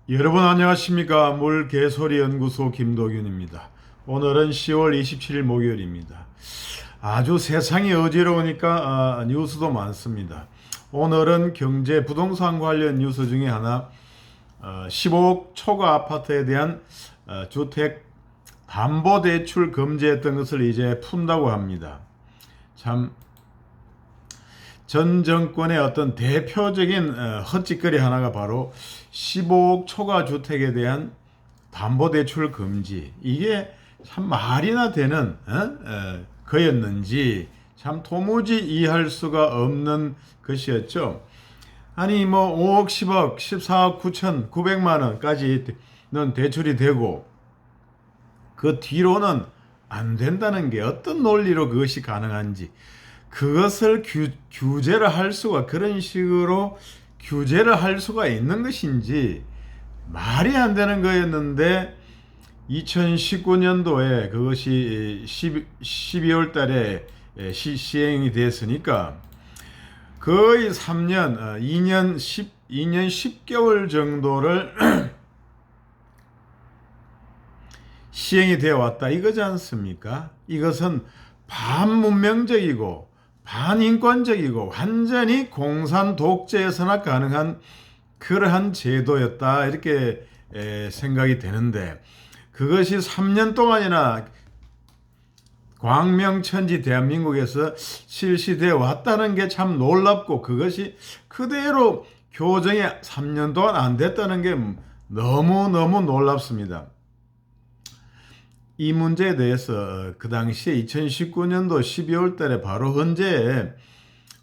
여러분 안녕하십니까? 물개소리연구소 김도균입니다. 오늘은 10월 27일 목요일입니다. 아주 세상이 어지러우니까 뉴스도 많습니다. 오늘은 경제 부동산 관련 뉴스 중에 하나 15억 초과 아파트에 대한 주택 담보대출 금지했던 것을 이제 푼다고 합니다. 참 전 정권의 어떤 대표적인 헛짓거리 하나가 바로 15억 초과 주택에 대한 담보대출 금지. 이게 참 말이나 되는 거였는지 참 도무지 이해할 수가 없는 것이었죠. 아니 뭐 5억, 10억, 14억 9천 9백만 원까지는 대출이 되고 그 뒤로는 안 된다는 게 어떤 논리로 그것이 가능한지, 그것을 규제를 할 수가, 그런 식으로 규제를 할 수가 있는 것인지 말이 안 되는 거였는데 2019년도에 그것이 12월 달에 시행이 됐으니까 거의 3년, 2년 10개월 정도를 시행이 되어 왔다 이거지 않습니까? 이것은 반문명적이고 반인권적이고 완전히 공산 독재에서나 가능한 그러한 제도였다 이렇게 생각이 되는데, 그것이 3년 동안이나 광명천지 대한민국에서 실시되어 왔다는 게 참 놀랍고, 그것이 그대로 교정이 3년 동안 안 됐다는 게 너무너무 놀랍습니다. 이 문제에 대해서 그 당시에 2019년도 12월 달에 바로 헌재에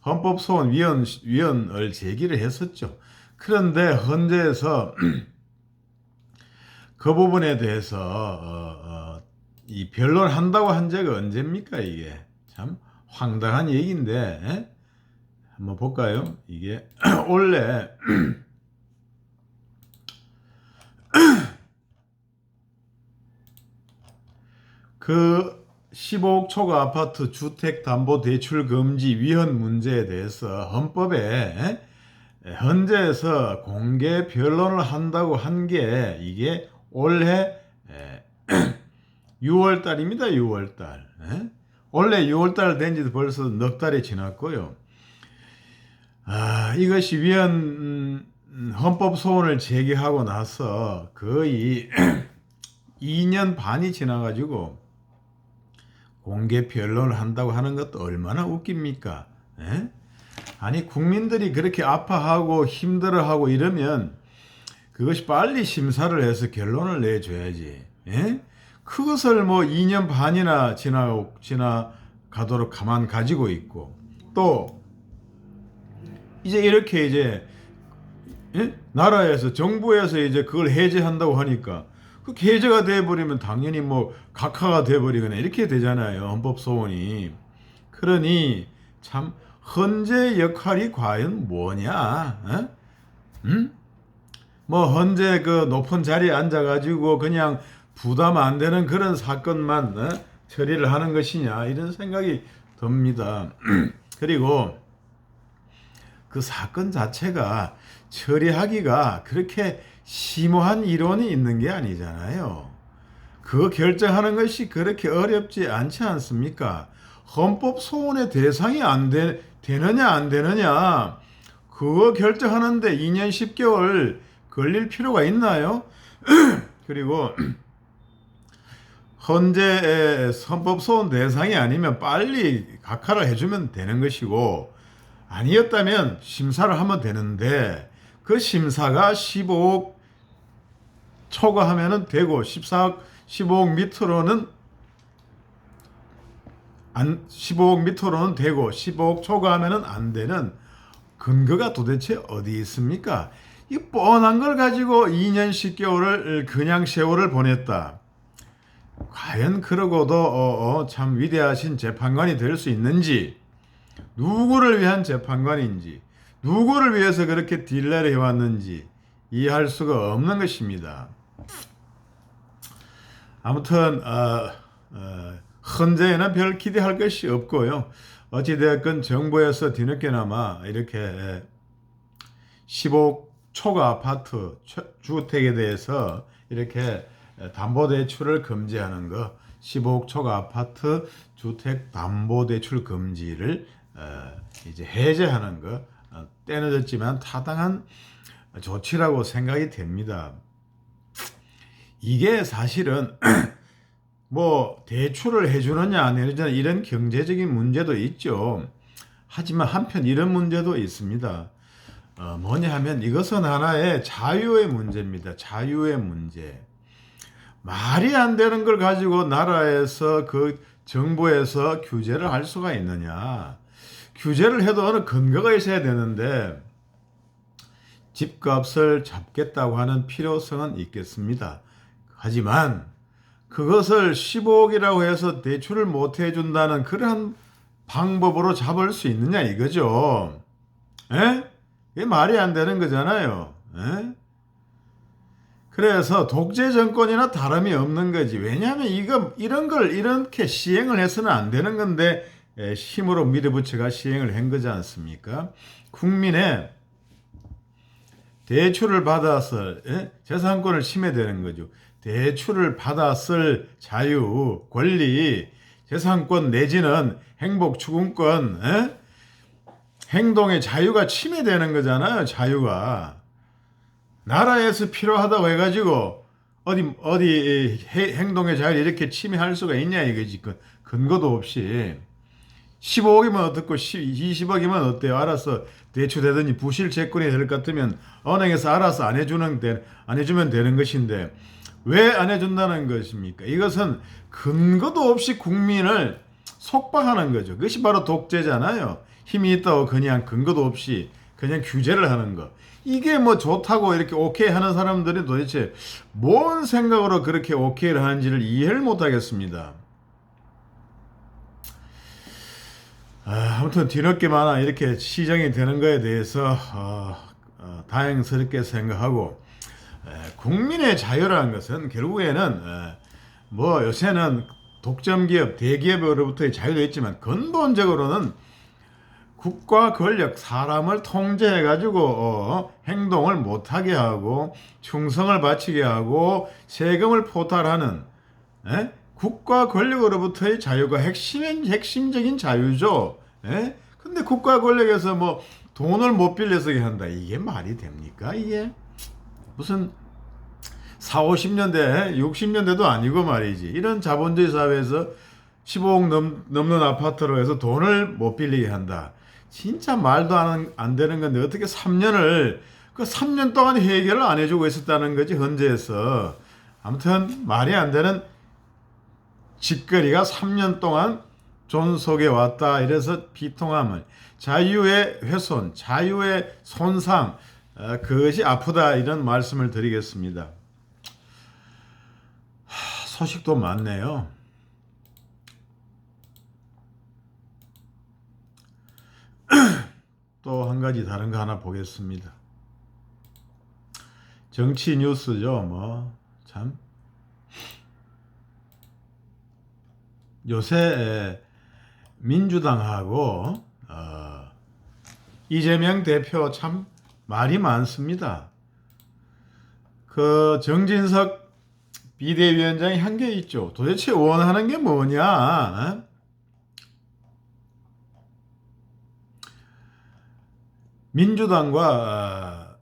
헌법소원위원을 제기를 했었죠. 그런데 헌재에서 그 부분에 대해서 이 변론한다고 한 적이 언제입니까? 이게 참 황당한 얘기인데 한번 볼까요? 이게 원래 그 15억 초과 아파트 주택담보대출금지위헌 문제에 대해서 헌법에 헌재에서 공개 변론을 한다고 한 게 이게 올해 6월 달입니다. 6월 달. 원래 6월 달 된 지도 벌써 넉 달이 지났고요. 이것이 위헌 헌법 소원을 제기하고 나서 거의 2년 반이 지나가지고 공개 변론을 한다고 하는 것도 얼마나 웃깁니까? 아니 국민들이 그렇게 아파하고 힘들어하고 이러면 그것이 빨리 심사를 해서 결론을 내줘야지. 그것을 뭐 2년 반이나 지나가도록 가만 가지고 있고, 또 이제 이렇게 이제 나라에서 정부에서 이제 그걸 해제한다고 하니까 그 해제가 돼버리면 당연히 뭐 각하가 돼버리거나 이렇게 되잖아요. 헌법소원이. 그러니 참 헌재 역할이 과연 뭐냐? 뭐 헌재 그 높은 자리에 앉아가지고 그냥 부담 안 되는 그런 사건만 처리를 하는 것이냐 이런 생각이 듭니다. 그리고 그 사건 자체가 처리하기가 그렇게 심오한 이론이 있는 게 아니잖아요. 그거 결정하는 것이 그렇게 어렵지 않지 않습니까? 헌법 소원의 대상이 되느냐 안 되느냐 그거 결정하는데 2년 10개월 걸릴 필요가 있나요? 그리고 헌재 헌법 소원 대상이 아니면 빨리 각하를 해주면 되는 것이고, 아니었다면 심사를 하면 되는데 그 심사가 15억 초과하면은 되고 15억 밑으로는 15억 밑으로는 되고 15억 초과하면은 안 되는 근거가 도대체 어디 있습니까? 이 뻔한 걸 가지고 2년 10개월을 그냥 세월을 보냈다. 과연 그러고도 참 위대하신 재판관이 될 수 있는지, 누구를 위한 재판관인지, 누구를 위해서 그렇게 딜레를 해왔는지 이해할 수가 없는 것입니다. 아무튼 헌재에는 별 기대할 것이 없고요. 어찌되었건 정부에서 뒤늦게나마 이렇게 15억 초과 아파트 주택에 대해서 이렇게 담보대출을 금지하는 거, 15억 초과 아파트 주택 담보대출 금지를 이제 해제하는 거, 때늦었지만 타당한 조치라고 생각이 됩니다. 이게 사실은 뭐 대출을 해주느냐 안 해주느냐 이런 경제적인 문제도 있죠. 하지만 한편 이런 문제도 있습니다. 뭐냐 하면 이것은 하나의 자유의 문제입니다. 자유의 문제. 말이 안 되는 걸 가지고 나라에서 그 정부에서 규제를 할 수가 있느냐. 규제를 해도 어느 근거가 있어야 되는데 집값을 잡겠다고 하는 필요성은 있겠습니다. 하지만 그것을 15억이라고 해서 대출을 못 해준다는 그러한 방법으로 잡을 수 있느냐 이거죠. 에? 이게 말이 안 되는 거잖아요. 에? 그래서 독재 정권이나 다름이 없는 거지. 왜냐하면 이런 걸 이렇게 시행을 해서는 안 되는 건데 힘으로 밀어붙여가 시행을 한 거지 않습니까? 국민의 대출을 받아서 재산권을 침해되는 거죠. 대출을 받았을 자유, 권리, 재산권 내지는 행복 추구권, 행동의 자유가 침해되는 거잖아요. 자유가. 나라에서 필요하다고 해가지고 어디 행동의 자유를 이렇게 침해할 수가 있냐 이거지. 근거도 없이 15억이면 어떻고 20억이면 어때요? 알아서 대출되더니 부실 채권이 될 것 같으면 은행에서 알아서 안 해주면 되는 것인데 왜 안 해준다는 것입니까? 이것은 근거도 없이 국민을 속박하는 거죠. 그것이 바로 독재잖아요. 힘이 있다고 그냥 근거도 없이 그냥 규제를 하는 거. 이게 뭐 좋다고 이렇게 오케이 하는 사람들이 도대체 뭔 생각으로 그렇게 오케이를 하는지를 이해를 못 하겠습니다. 아무튼 뒤늦게마나 이렇게 시정이 되는 거에 대해서 다행스럽게 생각하고 국민의 자유라는 것은 결국에는 뭐 요새는 독점기업, 대기업으로부터의 자유도 있지만 근본적으로는 국가 권력, 사람을 통제해가지고 행동을 못하게 하고 충성을 바치게 하고 세금을 포탈하는 국가 권력으로부터의 자유가 핵심적인 자유죠. 근데 국가 권력에서 뭐 돈을 못 빌려서 한다. 이게 말이 됩니까? 이게 무슨 4, 50년대, 60년대도 아니고 말이지. 이런 자본주의 사회에서 15억 넘는 아파트로 해서 돈을 못 빌리게 한다. 진짜 말도 안 되는 건데 어떻게 3년 동안 해결을 안 해주고 있었다는 거지, 헌재에서. 아무튼 말이 안 되는 짓거리가 3년 동안 존속해 왔다. 이래서 비통함을, 자유의 훼손, 자유의 손상, 그것이 아프다, 이런 말씀을 드리겠습니다. 소식도 많네요. 또 한 가지 다른 거 하나 보겠습니다. 정치 뉴스죠. 뭐 참 요새 민주당하고 이재명 대표 참 말이 많습니다. 그 정진석 비대위원장이 한 게 있죠. 도대체 원하는 게 뭐냐? 민주당과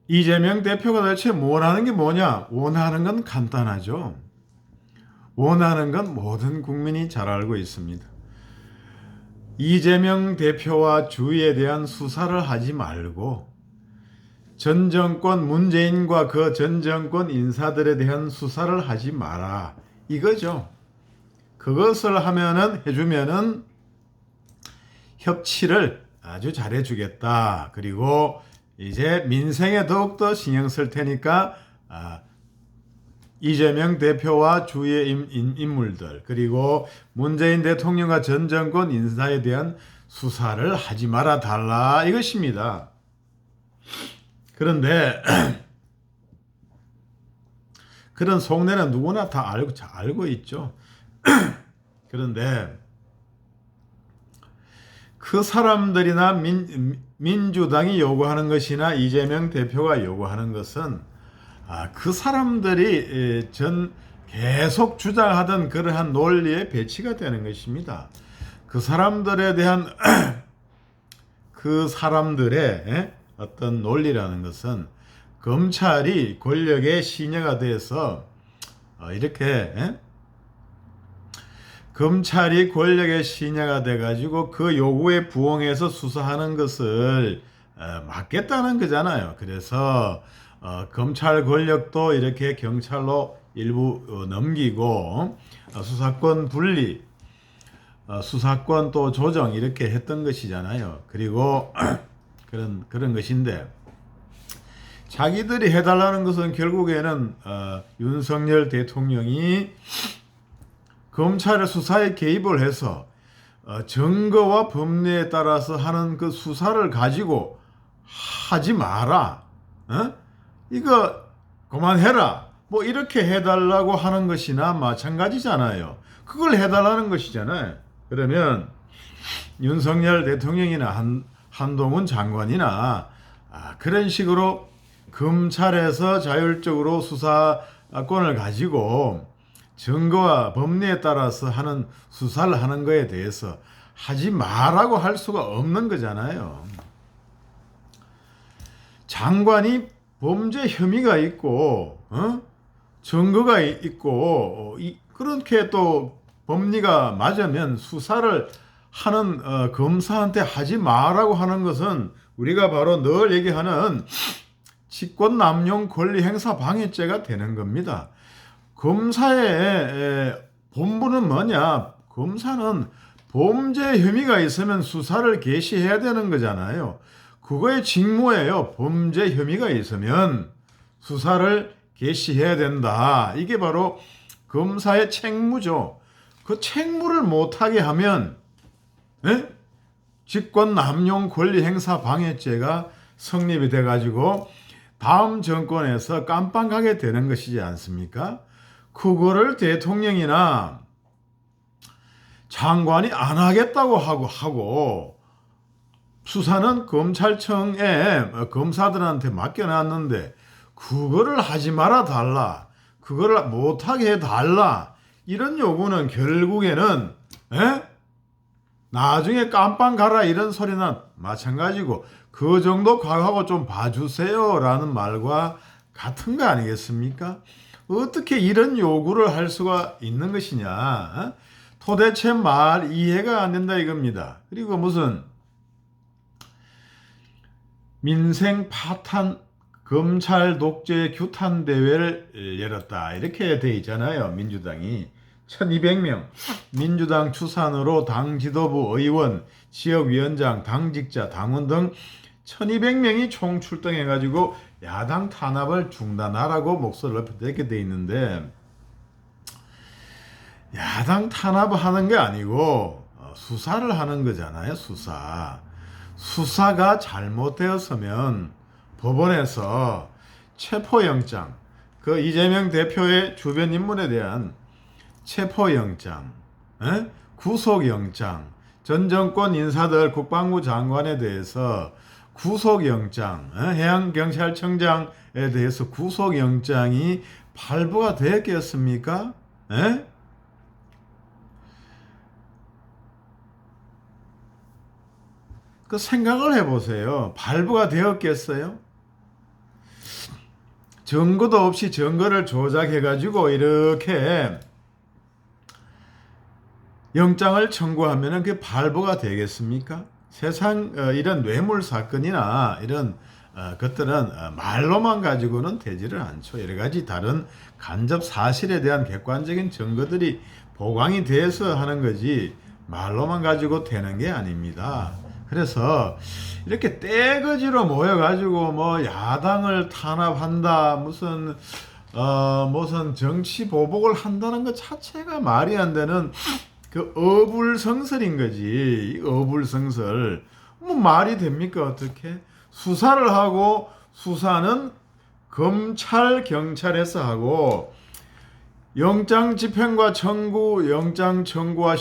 이재명 대표가 도대체 원하는 게 뭐냐? 원하는 건 간단하죠. 원하는 건 모든 국민이 잘 알고 있습니다. 이재명 대표와 주위에 대한 수사를 하지 말고 전 정권 문재인과 그 전 정권 인사들에 대한 수사를 하지 마라. 이거죠. 그것을 해주면은 협치를 아주 잘해주겠다. 그리고 이제 민생에 더욱더 신경 쓸 테니까 이재명 대표와 주위의 인물들, 그리고 문재인 대통령과 전 정권 인사에 대한 수사를 하지 말아 달라, 이것입니다. 그런데 그런 속내는 누구나 다 알고 있죠. 그런데 그 사람들이나 민주당이 요구하는 것이나 이재명 대표가 요구하는 것은 그 사람들이 계속 주장하던 그러한 논리에 배치가 되는 것입니다. 그 사람들에 대한 그 사람들의 어떤 논리라는 것은 검찰이 권력의 시녀가 돼서 이렇게 검찰이 권력의 시녀가 돼가지고 그 요구에 부응해서 수사하는 것을 막겠다는 거잖아요. 그래서 검찰 권력도 이렇게 경찰로 일부 넘기고 수사권 분리, 수사권 또 조정 이렇게 했던 것이잖아요. 그리고 그런 것인데 자기들이 해달라는 것은 결국에는 윤석열 대통령이 검찰의 수사에 개입을 해서 증거와 법리에 따라서 하는 그 수사를 가지고 하지 마라. 이거 그만해라. 뭐 이렇게 해달라고 하는 것이나 마찬가지잖아요. 그걸 해달라는 것이잖아요. 그러면 윤석열 대통령이나 한동훈 장관이나 그런 식으로 검찰에서 자율적으로 수사권을 가지고 증거와 법리에 따라서 하는 수사를 하는 거에 대해서 하지 마라고 할 수가 없는 거잖아요. 장관이 범죄 혐의가 있고 증거가 있고 그렇게 또 법리가 맞으면 수사를 하는 검사한테 하지 마라고 하는 것은 우리가 바로 늘 얘기하는 직권남용 권리행사 방해죄가 되는 겁니다. 검사의 본분은 뭐냐? 검사는 범죄 혐의가 있으면 수사를 개시해야 되는 거잖아요. 그거의 직무예요. 범죄 혐의가 있으면 수사를 개시해야 된다. 이게 바로 검사의 책무죠. 그 책무를 못하게 하면 직권남용 권리행사 방해죄가 성립이 돼가지고 다음 정권에서 깜빵 가게 되는 것이지 않습니까? 그거를 대통령이나 장관이 안 하겠다고 하고 수사는 검찰청에 검사들한테 맡겨놨는데 그거를 하지 말아 달라. 그거를 못하게 해달라. 이런 요구는 결국에는 나중에 깜빵 가라 이런 소리나 마찬가지고 그 정도 과거하고 좀 봐주세요 라는 말과 같은 거 아니겠습니까? 어떻게 이런 요구를 할 수가 있는 것이냐? 도대체 말 이해가 안 된다 이겁니다. 그리고 무슨 민생 파탄 검찰 독재 규탄 대회를 열었다 이렇게 돼 있잖아요. 민주당이 1200명 민주당 추산으로 당 지도부 의원 지역위원장 당직자 당원 등 1200명이 총 출동해 가지고 야당 탄압을 중단하라고 목소리를 높였다 이렇게 돼 있는데 야당 탄압하는 게 아니고 수사를 하는 거잖아요. 수사가 잘못되었으면 법원에서 체포영장, 그 이재명 대표의 주변 인물에 대한 체포영장, 구속영장, 전 정권 인사들 국방부 장관에 대해서 구속영장, 해양경찰청장에 대해서 구속영장이 발부가 되었겠습니까? 그 생각을 해보세요. 발부가 되었겠어요? 증거도 없이 증거를 조작해가지고 이렇게 영장을 청구하면 그게 발부가 되겠습니까? 세상 이런 뇌물 사건이나 이런 것들은 말로만 가지고는 되지를 않죠. 여러 가지 다른 간접 사실에 대한 객관적인 증거들이 보강이 돼서 하는 거지 말로만 가지고 되는 게 아닙니다. 그래서 이렇게 떼거지로 모여가지고 뭐 야당을 탄압한다 무슨 정치 보복을 한다는 것 자체가 말이 안 되는 그 어불성설인 거지. 어불성설. 뭐 말이 됩니까 어떻게? 수사를 하고 수사는 검찰 경찰에서 하고 영장 집행과 청구 영장 청구와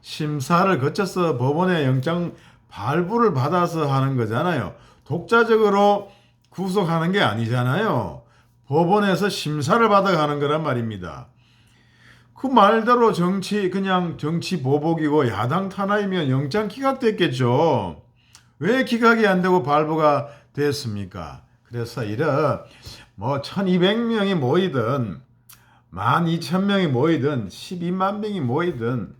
심사를 거쳐서 법원에 영장 발부를 받아서 하는 거잖아요. 독자적으로 구속하는 게 아니잖아요. 법원에서 심사를 받아 가는 거란 말입니다. 그 말대로 그냥 정치 보복이고 야당 탄압이면 영장 기각됐겠죠. 왜 기각이 안 되고 발부가 됐습니까? 그래서 이런 1200명이 모이든 12,000명이 모이든 12만 명이 모이든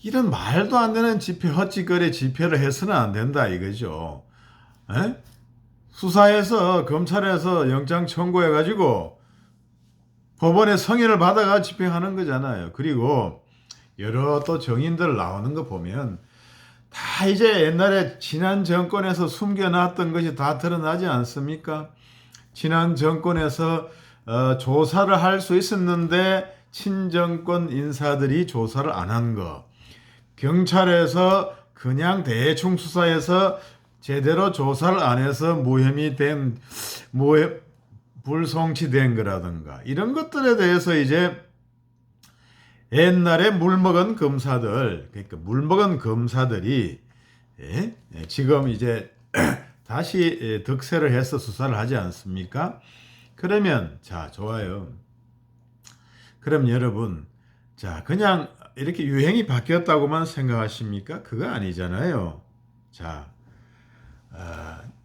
이런 말도 안 되는 집회, 헛짓거리 집회를 해서는 안 된다 이거죠. 에? 수사해서 검찰에서 영장 청구해가지고 법원의 성인을 받아가 집행하는 거잖아요. 그리고 여러 또 정인들 나오는 거 보면 다 이제 옛날에 지난 정권에서 숨겨놨던 것이 다 드러나지 않습니까? 지난 정권에서 조사를 할 수 있었는데 친정권 인사들이 조사를 안 한 거. 경찰에서 그냥 대충 수사해서 제대로 조사를 안 해서 불송치된 거라든가 이런 것들에 대해서 이제 옛날에 물먹은 검사들, 그러니까 물먹은 검사들이 지금 이제 다시 득세를 해서 수사를 하지 않습니까? 그러면 자 좋아요. 그럼 여러분 자 그냥 이렇게 유행이 바뀌었다고만 생각하십니까? 그거 아니잖아요. 자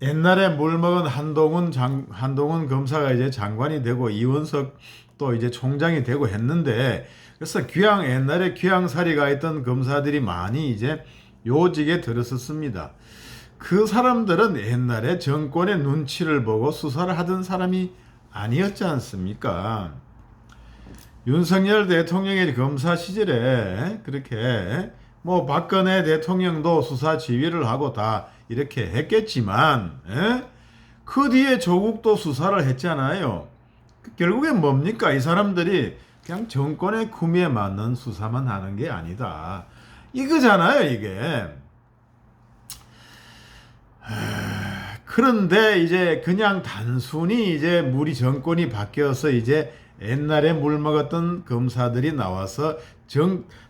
옛날에 물먹은 한동훈 검사가 이제 장관이 되고 이원석 또 이제 총장이 되고 했는데 그래서 옛날에 귀양살이가 있던 검사들이 많이 이제 요직에 들었었습니다. 그 사람들은 옛날에 정권의 눈치를 보고 수사를 하던 사람이 아니었지 않습니까? 윤석열 대통령의 검사 시절에 그렇게 박근혜 대통령도 수사 지휘를 하고 다 이렇게 했겠지만 그 뒤에 조국도 수사를 했잖아요. 결국엔 뭡니까? 이 사람들이 그냥 정권의 구미에 맞는 수사만 하는 게 아니다. 이거잖아요, 이게. 그런데 이제 그냥 단순히 이제 우리 정권이 바뀌어서 이제 옛날에 물먹었던 검사들이 나와서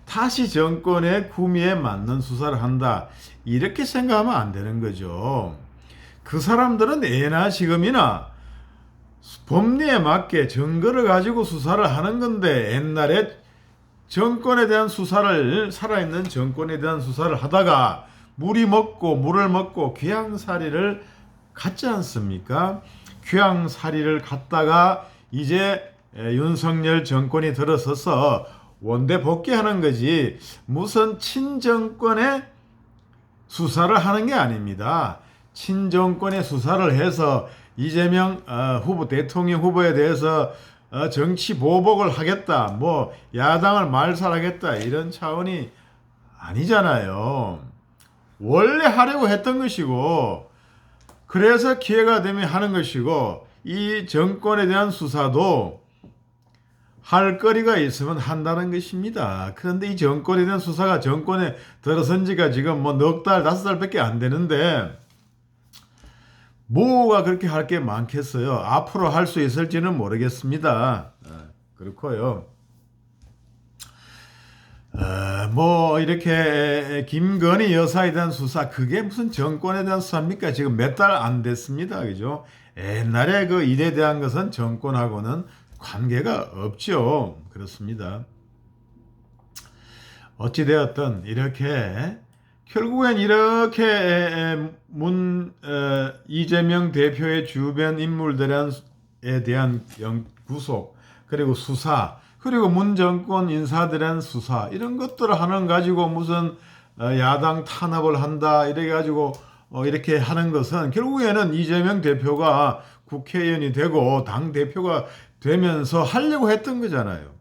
다시 정권의 구미에 맞는 수사를 한다. 이렇게 생각하면 안 되는 거죠. 그 사람들은 예나 지금이나 법리에 맞게 증거를 가지고 수사를 하는 건데 옛날에 정권에 대한 살아있는 정권에 대한 수사를 하다가 물을 먹고 귀양살이를 갔지 않습니까? 귀양살이를 갔다가 이제 윤석열 정권이 들어서서 원대 복귀하는 거지 무슨 친정권의 수사를 하는 게 아닙니다. 친정권의 수사를 해서 이재명 대통령 후보에 대해서 정치 보복을 하겠다, 야당을 말살하겠다 이런 차원이 아니잖아요. 원래 하려고 했던 것이고 그래서 기회가 되면 하는 것이고 이 정권에 대한 수사도 할 거리가 있으면 한다는 것입니다. 그런데 이 정권에 대한 수사가 정권에 들어선 지가 지금 넉 달, 5달밖에 안 되는데 뭐가 그렇게 할 게 많겠어요. 앞으로 할 수 있을지는 모르겠습니다. 그렇고요. 이렇게 김건희 여사에 대한 수사 그게 무슨 정권에 대한 수사입니까? 지금 몇 달 안 됐습니다. 그죠? 옛날에 그 일에 대한 것은 정권하고는 관계가 없죠. 그렇습니다. 어찌되었든 결국엔 이렇게 이재명 대표의 주변 인물들에 대한 구속 그리고 수사 그리고 문 정권 인사들에 대한 수사 이런 것들을 하는 가지고 무슨 야당 탄압을 한다 이래 가지고 이렇게 하는 것은 결국에는 이재명 대표가 국회의원이 되고 당 대표가 되면서 하려고 했던 거잖아요.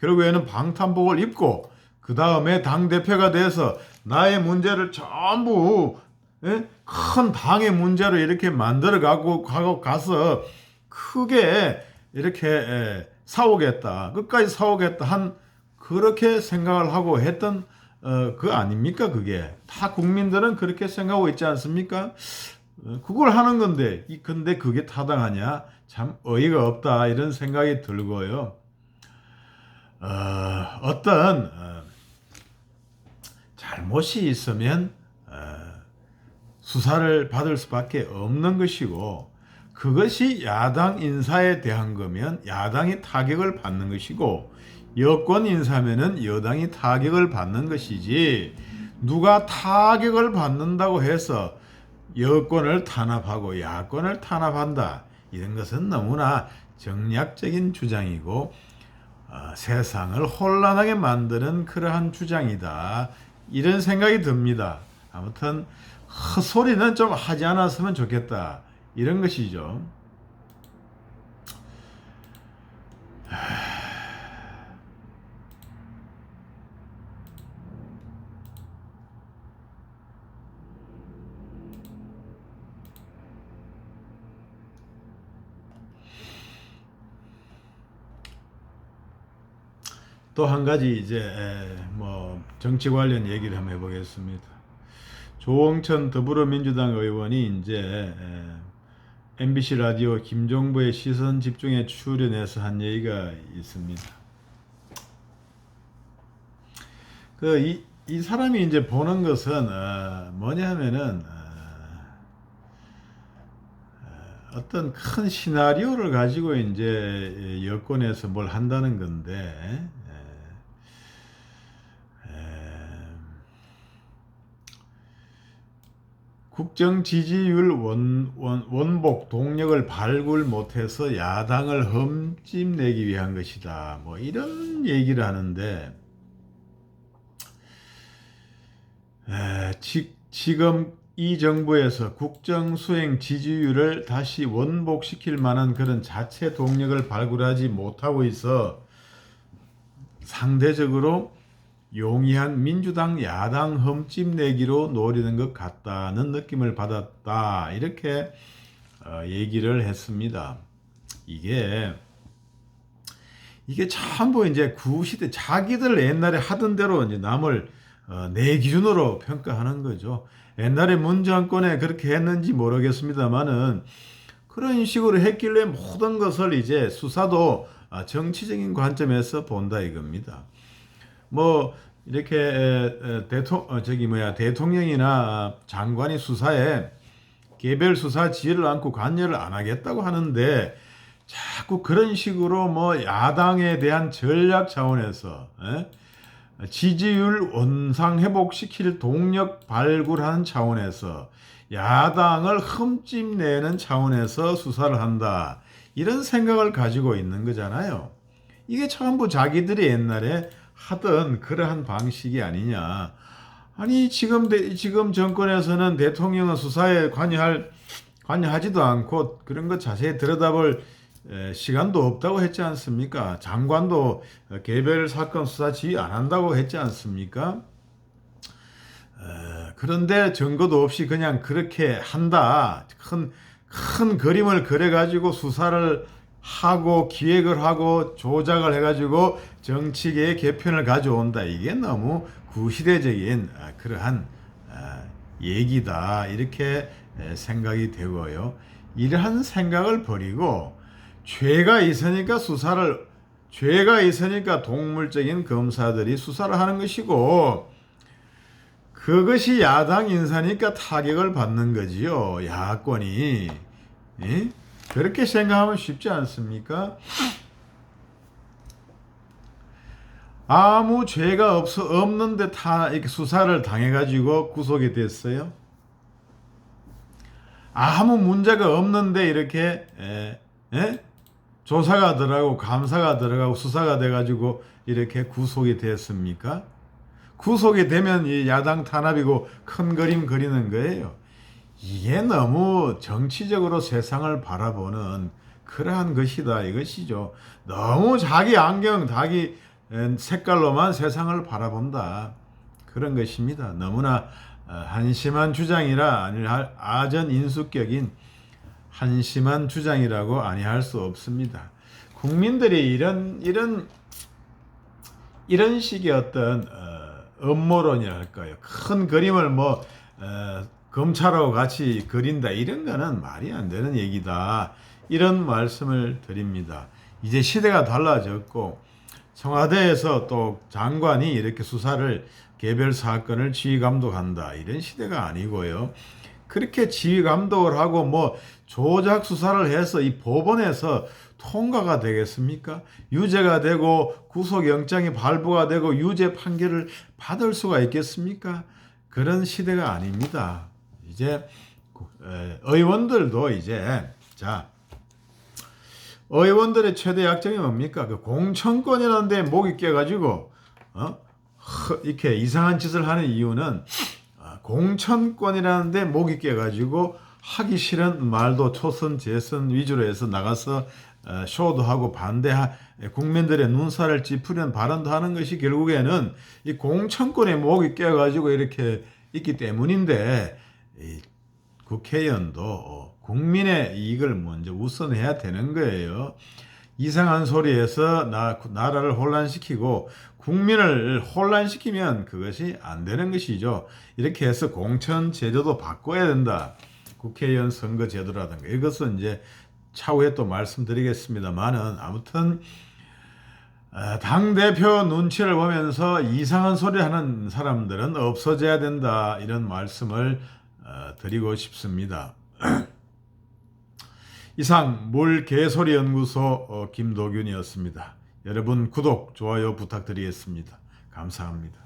결국에는 방탄복을 입고 그 다음에 당 대표가 돼서 나의 문제를 전부 큰 당의 문제로 이렇게 만들어 가고 가서 크게 이렇게 싸우겠다, 끝까지 싸우겠다 그렇게 생각을 하고 했던 그거 아닙니까? 그게 다 국민들은 그렇게 생각하고 있지 않습니까? 그걸 하는 건데 근데 그게 타당하냐? 참 어이가 없다 이런 생각이 들고요. 어떤 잘못이 있으면 수사를 받을 수밖에 없는 것이고, 그것이 야당 인사에 대한 거면 야당이 타격을 받는 것이고, 여권 인사면은 여당이 타격을 받는 것이지, 누가 타격을 받는다고 해서 여권을 탄압하고 야권을 탄압한다, 이런 것은 너무나 정략적인 주장이고 세상을 혼란하게 만드는 그러한 주장이다, 이런 생각이 듭니다. 아무튼 헛소리는 좀 하지 않았으면 좋겠다, 이런 것이죠. 또 한 가지 이제 뭐 정치 관련 얘기를 한번 해보겠습니다. 조홍천 더불어민주당 의원이 이제 MBC 라디오 김종부의 시선 집중에 출연해서 한 얘기가 있습니다. 이 사람이 이제 보는 것은 뭐냐 하면은 어떤 큰 시나리오를 가지고 이제 여권에서 뭘 한다는 건데, 국정 지지율 원복 동력을 발굴 못해서 야당을 흠집내기 위한 것이다, 뭐 이런 얘기를 하는데, 지금 이 정부에서 국정 수행 지지율을 다시 원복시킬 만한 그런 자체 동력을 발굴하지 못하고 있어 상대적으로 용이한 민주당 야당 흠집내기로 노리는 것 같다는 느낌을 받았다, 이렇게 얘기를 했습니다. 이게 전부 이제 구시대 자기들 옛날에 하던 대로 이제 남을 내 기준으로 평가하는 거죠. 옛날에 문 정권에 그렇게 했는지 모르겠습니다만은 그런 식으로 했길래 모든 것을 이제 수사도 정치적인 관점에서 본다, 이겁니다. 뭐 이렇게 대통령이나 장관이 수사에 개별 수사 지혜를 않고 관여를 안 하겠다고 하는데, 자꾸 그런 식으로 뭐 야당에 대한 전략 차원에서 지지율 원상 회복시킬 동력 발굴하는 차원에서 야당을 흠집내는 차원에서 수사를 한다, 이런 생각을 가지고 있는 거잖아요. 이게 전부 자기들이 옛날에 하던 그러한 방식이 아니냐. 아니 지금 정권에서는 대통령은 수사에 관여하지도 않고 그런 것 자세히 들여다볼 시간도 없다고 했지 않습니까? 장관도 개별 사건 수사 지휘 안 한다고 했지 않습니까? 그런데 증거도 없이 그냥 그렇게 한다, 큰 그림을 그려가지고 수사를 하고 기획을 하고 조작을 해가지고 정치계의 개편을 가져온다, 이게 너무 구시대적인 그러한 얘기다, 이렇게 생각이 되고요. 이러한 생각을 버리고 죄가 있으니까 동물적인 검사들이 수사를 하는 것이고, 그것이 야당 인사니까 타격을 받는 거지요, 야권이. 예? 그렇게 생각하면 쉽지 않습니까? 아무 죄가 없는데 이렇게 수사를 당해가지고 구속이 됐어요. 아무 문제가 없는데 이렇게 조사가 들어가고 감사가 들어가고 수사가 돼가지고 이렇게 구속이 됐습니까? 구속이 되면 이 야당 탄압이고 큰 그림 그리는 거예요. 이게 너무 정치적으로 세상을 바라보는 그러한 것이다, 이것이죠. 너무 자기 안경, 자기 색깔로만 세상을 바라본다, 그런 것입니다. 너무나 한심한 주장이라 아전 인수격인 한심한 주장이라고 아니할 수 없습니다. 국민들이 이런 식의 어떤 음모론이랄까요, 큰 그림을 검찰하고 같이 그린다, 이런 거는 말이 안 되는 얘기다, 이런 말씀을 드립니다. 이제 시대가 달라졌고 청와대에서 또 장관이 이렇게 수사를 개별 사건을 지휘 감독한다 이런 시대가 아니고요. 그렇게 지휘 감독을 하고 뭐 조작 수사를 해서 이 법원에서 통과가 되겠습니까? 유죄가 되고 구속영장이 발부가 되고 유죄 판결을 받을 수가 있겠습니까? 그런 시대가 아닙니다. 이제 의원들도 이제 의원들의 최대 약점이 뭡니까? 그 공천권이라는 데 목이 껴가지고 이렇게 이상한 짓을 하는 이유는 공천권이라는 데 목이 껴가지고 하기 싫은 말도 초선 재선 위주로 해서 나가서 쇼도 하고 국민들의 눈살을 찌푸리는 발언도 하는 것이 결국에는 이 공천권에 목이 껴가지고 이렇게 있기 때문인데, 이 국회의원도 국민의 이익을 먼저 우선해야 되는 거예요. 이상한 소리에서 나라를 혼란시키고 국민을 혼란시키면 그것이 안 되는 것이죠. 이렇게 해서 공천 제도도 바꿔야 된다. 국회의원 선거 제도라든가 이것은 이제 차후에 또 말씀드리겠습니다만은, 아무튼 당대표 눈치를 보면서 이상한 소리 하는 사람들은 없어져야 된다, 이런 말씀을 드리고 싶습니다. 이상 물개소리연구소 김도균이었습니다. 여러분 구독, 좋아요 부탁드리겠습니다. 감사합니다.